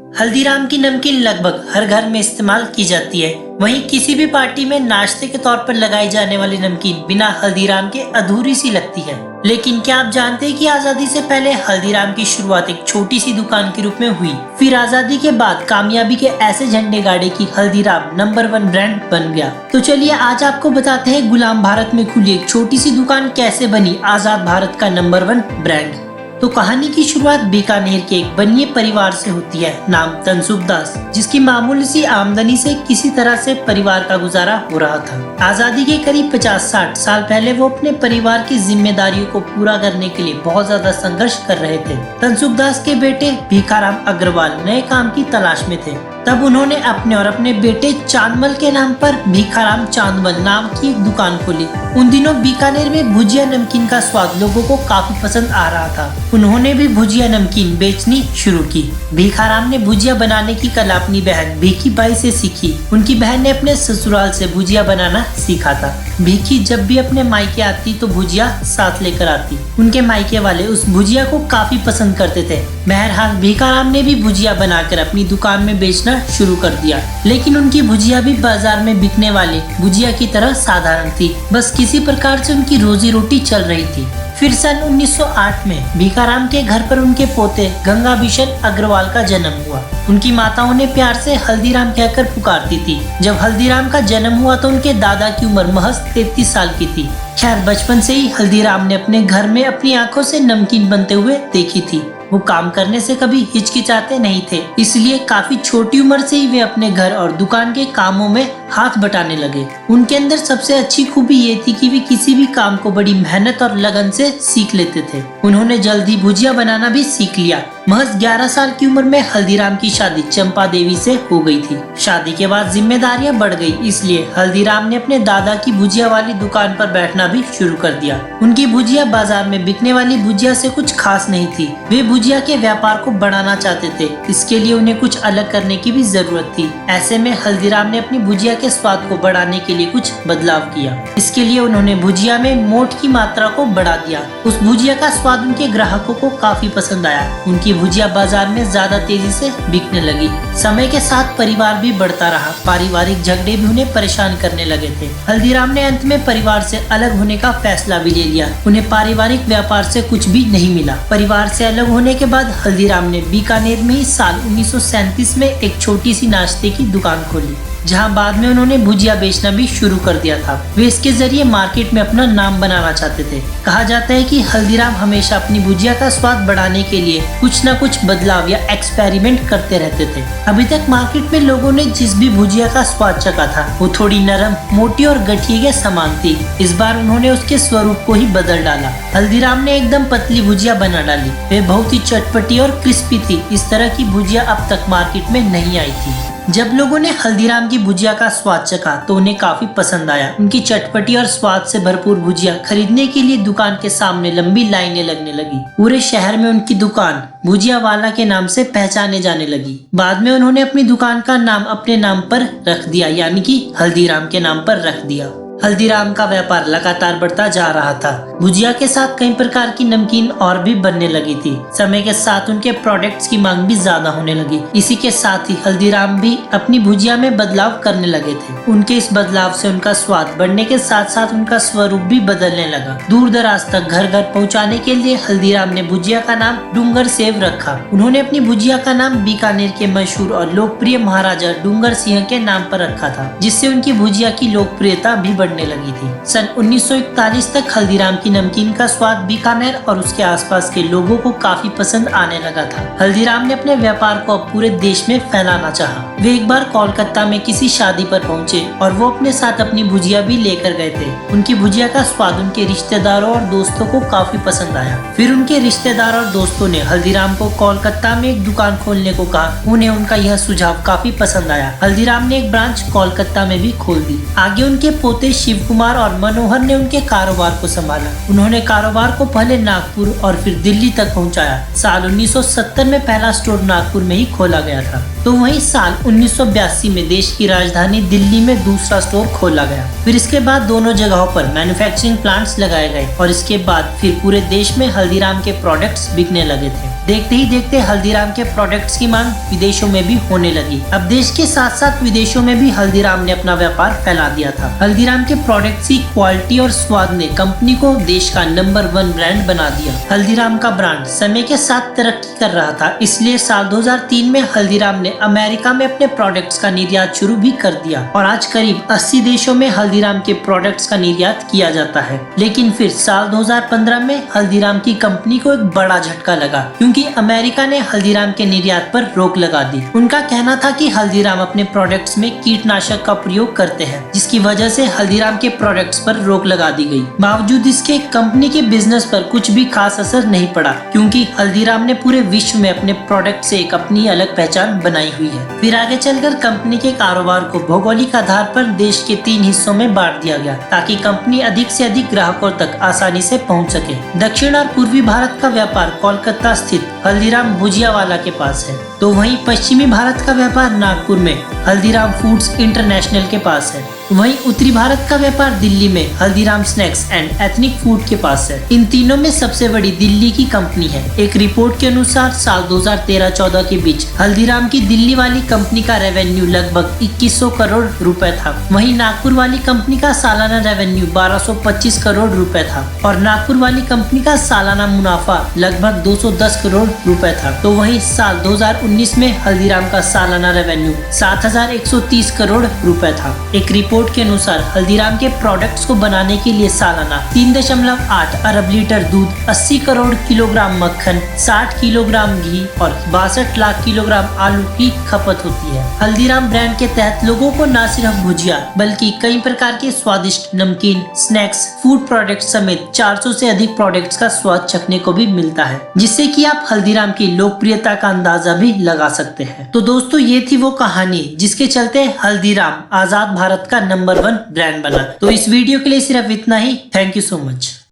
हल्दीराम की नमकीन लगभग हर घर में इस्तेमाल की जाती है। वहीं किसी भी पार्टी में नाश्ते के तौर पर लगाई जाने वाली नमकीन बिना हल्दीराम के अधूरी सी लगती है। लेकिन क्या आप जानते हैं कि आजादी से पहले हल्दीराम की शुरुआत एक छोटी सी दुकान के रूप में हुई। फिर आजादी के बाद कामयाबी के ऐसे झंडे गाड़े की हल्दीराम नंबर 1 ब्रांड बन गया। तो चलिए आज आपको बताते हैं गुलाम भारत में खुली एक छोटी सी दुकान कैसे बनी आजाद भारत का नंबर 1 ब्रांड। तो कहानी की शुरुआत बीकानेर के एक बनिए परिवार से होती है, नाम तनसुख दास, जिसकी मामूली सी आमदनी से किसी तरह से परिवार का गुजारा हो रहा था। आजादी के करीब 50-60 साल पहले वो अपने परिवार की जिम्मेदारियों को पूरा करने के लिए बहुत ज्यादा संघर्ष कर रहे थे। तनसुख दास के बेटे भीखाराम अग्रवाल नए काम की तलाश में थे। तब उन्होंने अपने और अपने बेटे चांदमल के नाम पर भीखाराम चांदमल नाम की एक दुकान खोली। उन दिनों बीकानेर में भुजिया नमकीन का स्वाद लोगों को काफी पसंद आ रहा था। उन्होंने भी भुजिया नमकीन बेचनी शुरू की। भीखाराम ने भुजिया बनाने की कला अपनी बहन भीखी बाई से सीखी। उनकी बहन ने अपने ससुराल से भुजिया बनाना सीखा था। भीखी जब भी अपने मायके आती तो भुजिया साथ लेकर आती। उनके मायके वाले उस भुजिया को काफी पसंद करते थे। बहरहाल भीखाराम ने भी भुजिया बनाकर अपनी दुकान में बेचना शुरू कर दिया। लेकिन उनकी भुजिया भी बाजार में बिकने वाली भुजिया की तरह साधारण थी। बस किसी प्रकार से उनकी रोजी रोटी चल रही थी। फिर सन 1908 में भीखाराम के घर पर उनके पोते गंगाभीषण अग्रवाल का जन्म हुआ। उनकी माता उन्हें प्यार से हल्दीराम कहकर पुकारती थी। जब हल्दीराम का जन्म हुआ तो उनके दादा की उम्र महज 33 साल की थी। खैर बचपन से ही हल्दीराम ने अपने घर में अपनी आंखों से नमकीन बनते हुए देखी थी। वो काम करने से कभी हिचकिचाते नहीं थे, इसलिए काफी छोटी उम्र से ही वे अपने घर और दुकान के कामों में हाथ बटाने लगे। उनके अंदर सबसे अच्छी खूबी ये थी कि वे किसी भी काम को बड़ी मेहनत और लगन से सीख लेते थे। उन्होंने जल्दी भुजिया बनाना भी सीख लिया। महज 11 साल की उम्र में हल्दीराम की शादी चंपा देवी से हो गई थी। शादी के बाद जिम्मेदारियां बढ़ गई, इसलिए हल्दीराम ने अपने दादा की भुजिया वाली दुकान पर बैठना भी शुरू कर दिया। उनकी भुजिया बाजार में बिकने वाली भुजिया से कुछ खास नहीं थी। वे भुजिया के व्यापार को बढ़ाना चाहते थे। इसके लिए उन्हें कुछ अलग करने की भी जरूरत थी। ऐसे में हल्दीराम ने अपनी भुजिया के स्वाद को बढ़ाने के लिए कुछ बदलाव किया। इसके लिए उन्होंने भुजिया में मोठ की मात्रा को बढ़ा दिया। उस भुजिया का स्वाद उनके ग्राहकों को काफी पसंद आया। उनकी भुजिया बाजार में ज्यादा तेजी से बिकने लगी। समय के साथ परिवार भी बढ़ता रहा। पारिवारिक झगड़े भी उन्हें परेशान करने लगे थे। हल्दीराम ने अंत में परिवार से अलग होने का फैसला भी ले लिया। उन्हें पारिवारिक व्यापार से कुछ भी नहीं मिला। परिवार से अलग होने के बाद हल्दीराम ने बीकानेर में ही साल 1937 में एक छोटी सी नाश्ते की दुकान खोली, जहां बाद में उन्होंने भुजिया बेचना भी शुरू कर दिया था। वे इसके जरिए मार्केट में अपना नाम बनाना चाहते थे। कहा जाता है कि हल्दीराम हमेशा अपनी भुजिया का स्वाद बढ़ाने के लिए कुछ न कुछ बदलाव या एक्सपेरिमेंट करते रहते थे। अभी तक मार्केट में लोगों ने जिस भी भुजिया का स्वाद चखा था वो थोड़ी नरम, मोटी और गठिए के समान थी। इस बार उन्होंने उसके स्वरूप को ही बदल डाला। हल्दीराम ने एकदम पतली भुजिया बना डाली। वे बहुत ही चटपटी और क्रिस्पी थी। इस तरह की भुजिया अब तक मार्केट में नहीं आई थी। जब लोगों ने हल्दीराम की भुजिया का स्वाद चखा तो उन्हें काफी पसंद आया। उनकी चटपटी और स्वाद से भरपूर भुजिया खरीदने के लिए दुकान के सामने लंबी लाइनें लगने लगी। पूरे शहर में उनकी दुकान भुजिया वाला के नाम से पहचाने जाने लगी। बाद में उन्होंने अपनी दुकान का नाम अपने नाम पर रख दिया, यानी कि हल्दीराम के नाम पर रख दिया। हल्दीराम का व्यापार लगातार बढ़ता जा रहा था। भुजिया के साथ कई प्रकार की नमकीन और भी बनने लगी थी। समय के साथ उनके प्रोडक्ट्स की मांग भी ज्यादा होने लगी। इसी के साथ ही हल्दीराम भी अपनी भुजिया में बदलाव करने लगे थे। उनके इस बदलाव से उनका स्वाद बढ़ने के साथ साथ उनका स्वरूप भी बदलने लगा। दूर दराज तक घर घर पहुंचाने के लिए हल्दीराम ने भुजिया का नाम डूंगर सेव रखा। उन्होंने अपनी भुजिया का नाम बीकानेर के मशहूर और लोकप्रिय महाराजा डूंगर सिंह के नाम पर रखा था, जिससे उनकी भुजिया की लोकप्रियता भी बढ़ने लगी थी। सन 1941 तक हल्दीराम की नमकीन का स्वाद बीकानेर और उसके आसपास के लोगों को काफी पसंद आने लगा था। हल्दीराम ने अपने व्यापार को अब पूरे देश में फैलाना चाहा। वे एक बार कोलकाता में किसी शादी पर पहुंचे और वो अपने साथ अपनी भुजिया भी लेकर गए थे। उनकी भुजिया का स्वाद उनके रिश्तेदारों और दोस्तों को काफी पसंद आया। फिर उनके रिश्तेदार और दोस्तों ने हल्दीराम को कोलकाता में एक दुकान खोलने को कहा। उन्हें उनका यह सुझाव काफी पसंद आया। हल्दीराम ने एक ब्रांच कोलकाता में भी खोल दी। आगे उनके पोते शिव कुमार और मनोहर ने उनके कारोबार को संभाला। उन्होंने कारोबार को पहले नागपुर और फिर दिल्ली तक पहुंचाया। साल 1970 में पहला स्टोर नागपुर में ही खोला गया था। तो वहीं साल 1982 में देश की राजधानी दिल्ली में दूसरा स्टोर खोला गया। फिर इसके बाद दोनों जगहों पर मैन्युफैक्चरिंग प्लांट्स लगाए गए और इसके बाद फिर पूरे देश में हल्दीराम के प्रोडक्ट्स बिकने लगे थे। देखते ही देखते हल्दीराम के प्रोडक्ट्स की मांग विदेशों में भी होने लगी। अब देश के साथ साथ विदेशों में भी हल्दीराम ने अपना व्यापार फैला दिया था। हल्दीराम के प्रोडक्ट्स की क्वालिटी और स्वाद ने कंपनी को देश का नंबर 1 ब्रांड बना दिया। हल्दीराम का ब्रांड समय के साथ तरक्की कर रहा था, इसलिए साल 2003 में हल्दीराम ने अमेरिका में अपने प्रोडक्ट्स का निर्यात शुरू भी कर दिया और आज करीब 80 देशों में हल्दीराम के प्रोडक्ट्स का निर्यात किया जाता है। लेकिन फिर साल 2015 में हल्दीराम की कंपनी को एक बड़ा झटका लगा, क्योंकि अमेरिका ने हल्दीराम के निर्यात पर रोक लगा दी। उनका कहना था कि हल्दीराम अपने प्रोडक्ट्स में कीटनाशक का प्रयोग करते हैं, जिसकी वजह से हल्दीराम के प्रोडक्ट्स पर रोक लगा दी गई। बावजूद इसके कंपनी के बिजनेस पर कुछ भी खास असर नहीं पड़ा, क्योंकि हल्दीराम ने पूरे विश्व में अपने प्रोडक्ट से एक अपनी अलग पहचान बनाई हुई है। फिर आगे चलकर कंपनी के कारोबार को भौगोलिक आधार पर देश के 3 हिस्सों में बांट दिया गया, ताकि कंपनी अधिक से अधिक ग्राहकों तक आसानी से पहुंच सके। दक्षिण और पूर्वी भारत का व्यापार कोलकाता स्थित हल्दीराम भुजियावाला के पास है, तो वहीं पश्चिमी भारत का व्यापार नागपुर में हल्दीराम फूड्स इंटरनेशनल के पास है। वहीं उत्तरी भारत का व्यापार दिल्ली में Haldiram snacks and ethnic food के पास है। इन तीनों में सबसे बड़ी दिल्ली की कंपनी है। एक रिपोर्ट के अनुसार साल 2013-14 के बीच हल्दीराम की दिल्ली वाली कंपनी का रेवेन्यू लगभग 2100 करोड़ रुपए था। वहीं नागपुर वाली कंपनी का सालाना रेवेन्यू 1225 करोड़ रुपए था और नागपुर वाली कंपनी का सालाना मुनाफा लगभग 210 करोड़ रुपए था। तो वहीं साल 2019 में हल्दीराम का सालाना रेवेन्यू 7130 करोड़ रुपए था। एक रिपोर्ट के अनुसार हल्दीराम के प्रोडक्ट्स को बनाने के लिए सालाना 3.8 अरब लीटर दूध, 80 करोड़ किलोग्राम मक्खन, 60 किलोग्राम घी और 62 लाख किलोग्राम आलू की खपत होती है। हल्दीराम ब्रांड के तहत लोगों को न सिर्फ भुजिया बल्कि कई प्रकार के स्वादिष्ट नमकीन, स्नैक्स, फूड प्रोडक्ट्स समेत 400 से अधिक प्रोडक्ट्स का स्वाद चखने को भी मिलता है, जिससे कि आप हल्दीराम की लोकप्रियता का अंदाजा भी लगा सकते हैं। तो दोस्तों, ये थी वो कहानी जिसके चलते हल्दीराम आजाद भारत का नंबर 1 ब्रांड बना। तो इस वीडियो के लिए सिर्फ इतना ही। Thank you so much.